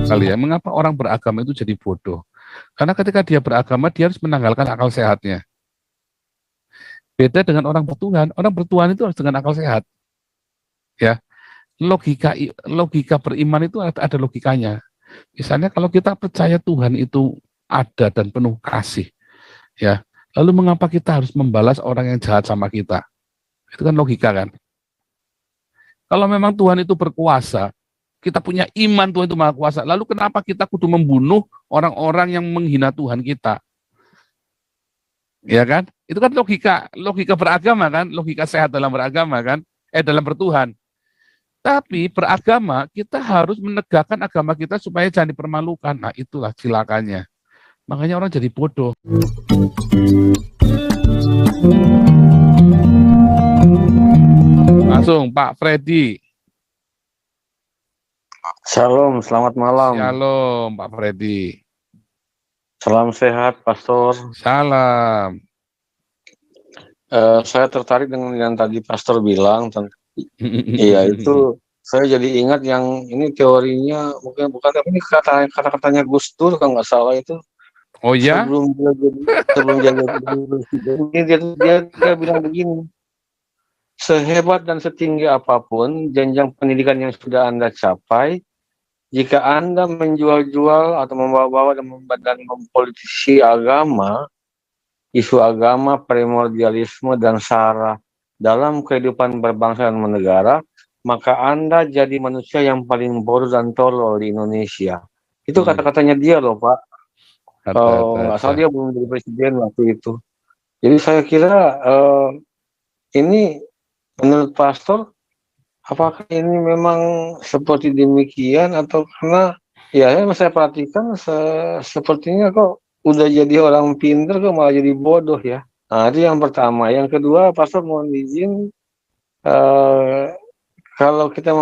Kali ya, mengapa orang beragama itu jadi bodoh? Karena ketika dia beragama, dia harus menanggalkan akal sehatnya. Beda dengan orang bertuhan itu harus dengan akal sehat. Ya, logika beriman itu ada logikanya. Misalnya kalau kita percaya Tuhan itu ada dan penuh kasih, ya, lalu mengapa kita harus membalas orang yang jahat sama kita? Itu kan logika kan? Kalau memang Tuhan itu berkuasa, kita punya iman Tuhan itu maha kuasa, lalu kenapa kita kudu membunuh orang-orang yang menghina Tuhan kita? Ya kan? Itu kan logika beragama kan, logika sehat dalam beragama kan, dalam bertuhan. Tapi beragama kita harus menegakkan agama kita supaya jangan dipermalukan. Nah, itulah cilakannya. Makanya orang jadi bodoh. Langsung Pak Freddy. Shalom, selamat malam. Shalom Pak Freddy. Salam sehat, Pastor. Salam. Saya tertarik dengan yang tadi Pastor bilang tentang iya itu saya jadi ingat yang ini teorinya bukan tapi ini kata-katanya Gus Dur kalau nggak salah itu. Oh ya? Sebelum jadi presiden dia bilang begini, sehebat dan setinggi apapun jenjang pendidikan yang sudah Anda capai, jika Anda menjual-jual atau membawa-bawa dan mempolitisi agama, isu agama, primordialisme, dan sara dalam kehidupan berbangsa dan bernegara, maka Anda jadi manusia yang paling bodoh dan tolol di Indonesia. Itu kata-katanya dia loh, Pak. Kalau nggak salah dia belum jadi presiden waktu itu. Jadi saya kira ini menurut Pastor, apakah ini memang seperti demikian atau karena ya saya perhatikan sepertinya kok udah jadi orang pinter kok malah jadi bodoh ya. Nah, itu yang pertama. Yang kedua, Pastor mohon izin, kalau kita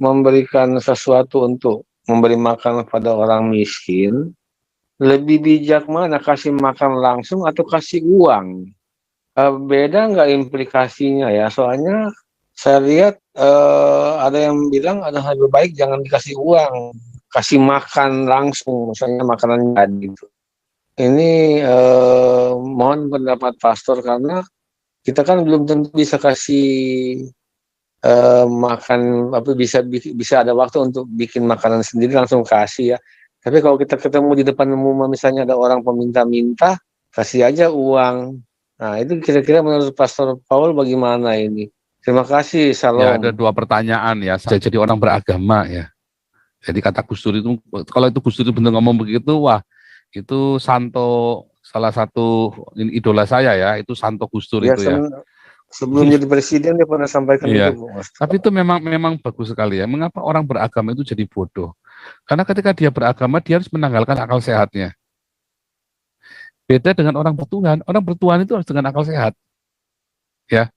memberikan sesuatu untuk memberi makan pada orang miskin, lebih bijak mana kasih makan langsung atau kasih uang? Beda nggak implikasinya ya? Soalnya saya lihat ada yang bilang ada lebih baik jangan dikasih uang, kasih makan langsung, misalnya makanan jadi gitu. Ini mohon pendapat Pastor karena kita kan belum tentu bisa kasih makan bisa ada waktu untuk bikin makanan sendiri langsung kasih ya. Tapi kalau kita ketemu di depan umum misalnya ada orang peminta-minta, kasih aja uang. Nah, itu kira-kira menurut Pastor Paul bagaimana ini? Terima kasih, salam. Ya, ada dua pertanyaan ya. Saya jadi orang beragama ya. Jadi kata Gus Dur itu, kalau itu Gus Dur benar ngomong begitu, wah itu Santo, salah satu idola saya ya, itu Santo Gus Dur ya, itu ya. Sebelum jadi presiden dia pernah sampaikan iya. itu. Tapi itu memang bagus sekali ya. Mengapa orang beragama itu jadi bodoh? Karena ketika dia beragama, dia harus menanggalkan akal sehatnya. Beda dengan orang bertuhan itu harus dengan akal sehat. Ya,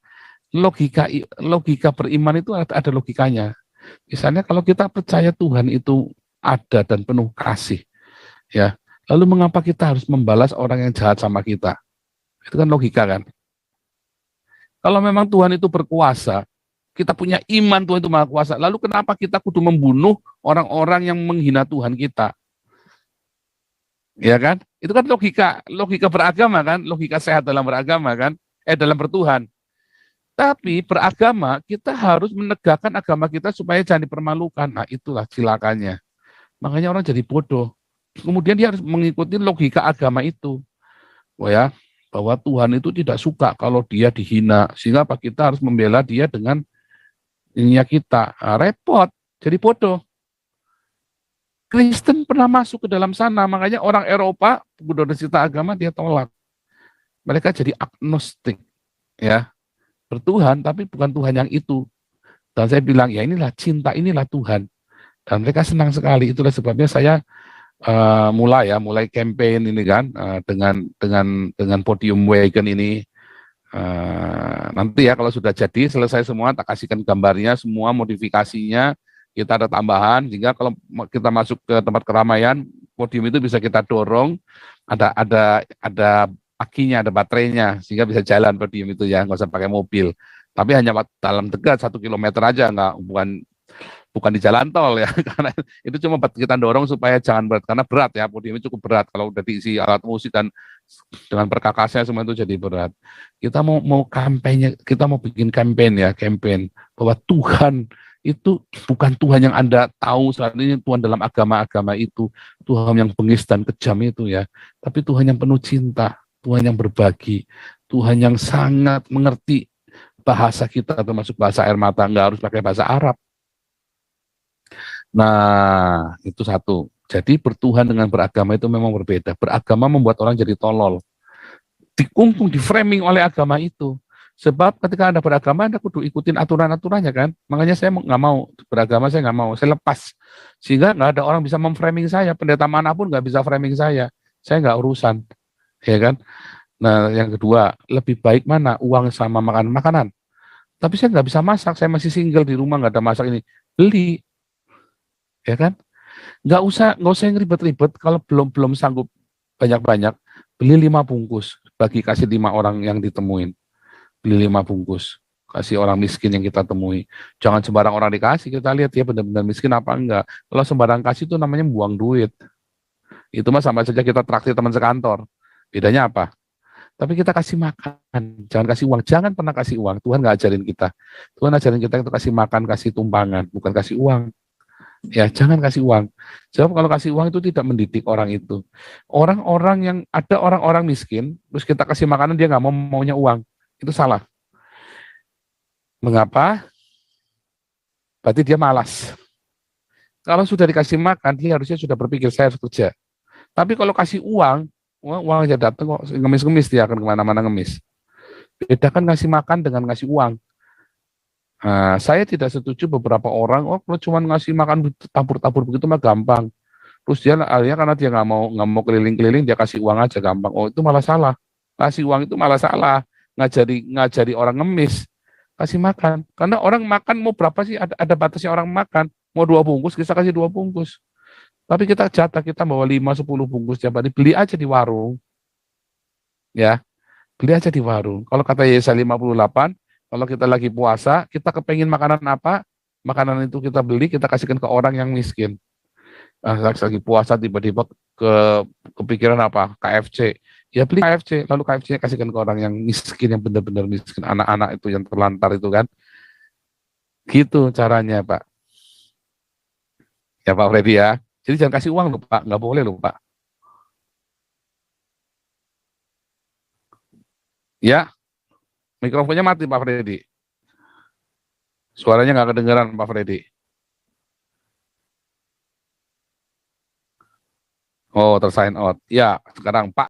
logika beriman itu ada logikanya. Misalnya kalau kita percaya Tuhan itu ada dan penuh kasih, ya, lalu mengapa kita harus membalas orang yang jahat sama kita? Itu kan logika kan? Kalau memang Tuhan itu berkuasa, kita punya iman Tuhan itu maha kuasa, lalu kenapa kita kudu membunuh orang-orang yang menghina Tuhan kita? Ya kan? Itu kan logika beragama kan, logika sehat dalam beragama kan, dalam bertuhan. Tapi beragama kita harus menegakkan agama kita supaya jangan dipermalukan. Nah, itulah cilakannya. Makanya orang jadi bodoh. Kemudian dia harus mengikuti logika agama itu. Oh ya, bahwa Tuhan itu tidak suka kalau dia dihina. Sehingga apa, kita harus membela dia dengan ininya kita. Nah, repot, jadi bodoh. Kristen pernah masuk ke dalam sana, makanya orang Eropa, budaya agama dia tolak. Mereka jadi agnostik, ya, bertuhan tapi bukan Tuhan yang itu. Dan saya bilang ya inilah cinta, inilah Tuhan. Dan mereka senang sekali. Itulah sebabnya saya mulai campaign ini kan dengan Podium Wagon ini. Nanti ya kalau sudah jadi selesai semua tak kasihkan gambarnya semua modifikasinya, kita ada tambahan sehingga kalau kita masuk ke tempat keramaian podium itu bisa kita dorong, ada akinya, ada baterainya sehingga bisa jalan podium itu ya, nggak usah pakai mobil, tapi hanya dalam dekat 1 kilometer aja, bukan bukan di jalan tol ya, karena itu cuma buat kita dorong supaya jangan berat, karena berat ya, podium ini cukup berat kalau udah diisi alat musik dan dengan perkakasnya semua itu jadi berat. Kita mau kampanye, kita mau bikin campaign bahwa Tuhan itu bukan Tuhan yang Anda tahu saat ini, Tuhan dalam agama-agama itu, Tuhan yang bengis dan kejam itu ya, tapi Tuhan yang penuh cinta, Tuhan yang berbagi, Tuhan yang sangat mengerti bahasa kita, termasuk bahasa air mata, nggak harus pakai bahasa Arab. Nah, itu satu. Jadi bertuhan dengan beragama itu memang berbeda. Beragama membuat orang jadi tolol. Dikungkung, di framing oleh agama itu. Sebab ketika Anda beragama, Anda kudu ikutin aturan-aturannya kan. Makanya saya nggak mau beragama, saya nggak mau. Saya lepas. Sehingga nggak ada orang bisa memframing saya. Pendeta manapun nggak bisa framing saya. Saya nggak urusan. Ya kan? Nah, yang kedua, lebih baik mana? Uang sama makanan. Tapi saya nggak bisa masak. Saya masih single di rumah, nggak ada masak ini. Beli. Ya kan? Nggak usah yang ribet-ribet. Kalau belum sanggup banyak-banyak, beli 5 bungkus. Bagi kasih 5 orang yang ditemuin. Beli 5 bungkus, kasih orang miskin yang kita temui. Jangan sembarang orang dikasih, kita lihat dia benar-benar miskin apa enggak. Kalau sembarang kasih itu namanya buang duit. Itu mah sama saja kita traktir teman sekantor. Bedanya apa? Tapi kita kasih makan, jangan kasih uang. Jangan pernah kasih uang, Tuhan nggak ajarin kita. Tuhan ajarin kita untuk kasih makan, kasih tumpangan, bukan kasih uang. Ya, jangan kasih uang. Sebab kalau kasih uang itu tidak mendidik orang itu. Ada orang-orang miskin, terus kita kasih makanan, dia nggak maunya uang. Itu salah. Mengapa? Berarti dia malas. Kalau sudah dikasih makan, dia harusnya sudah berpikir saya harus kerja. Tapi kalau kasih uang aja datang kok, ngemis-ngemis dia akan kemana-mana ngemis. Bedakan ngasih makan dengan ngasih uang. Nah, saya tidak setuju beberapa orang, kalau cuma ngasih makan tabur-tabur begitu mah gampang. Terus dia akhirnya karena dia nggak mau keliling-keliling, dia kasih uang aja gampang. Oh, itu malah salah. Kasih uang itu malah salah. Ngajari orang ngemis. Kasih makan. Karena orang makan mau berapa sih? Ada batasnya orang makan. Mau 2 bungkus, kita kasih 2 bungkus. Tapi kita jatah, kita bawa 5-10 bungkus tiap hari. Beli aja di warung. Ya, beli aja di warung. Kalau kata Yesaya 58, kalau kita lagi puasa, kita kepengin makanan apa? Makanan itu kita beli, kita kasihkan ke orang yang miskin. Nah, lagi puasa tiba-tiba kepikiran apa? KFC. Ya beli KFC, lalu KFC-nya kasihkan ke orang yang miskin, yang benar-benar miskin, anak-anak itu yang terlantar itu kan. Gitu caranya, Pak. Ya Pak Freddy ya. Jadi jangan kasih uang loh, Pak. Nggak boleh loh, Pak. Ya, mikrofonnya mati, Pak Freddy. Suaranya nggak kedengeran, Pak Freddy. Oh, tersign out. Ya, sekarang Pak.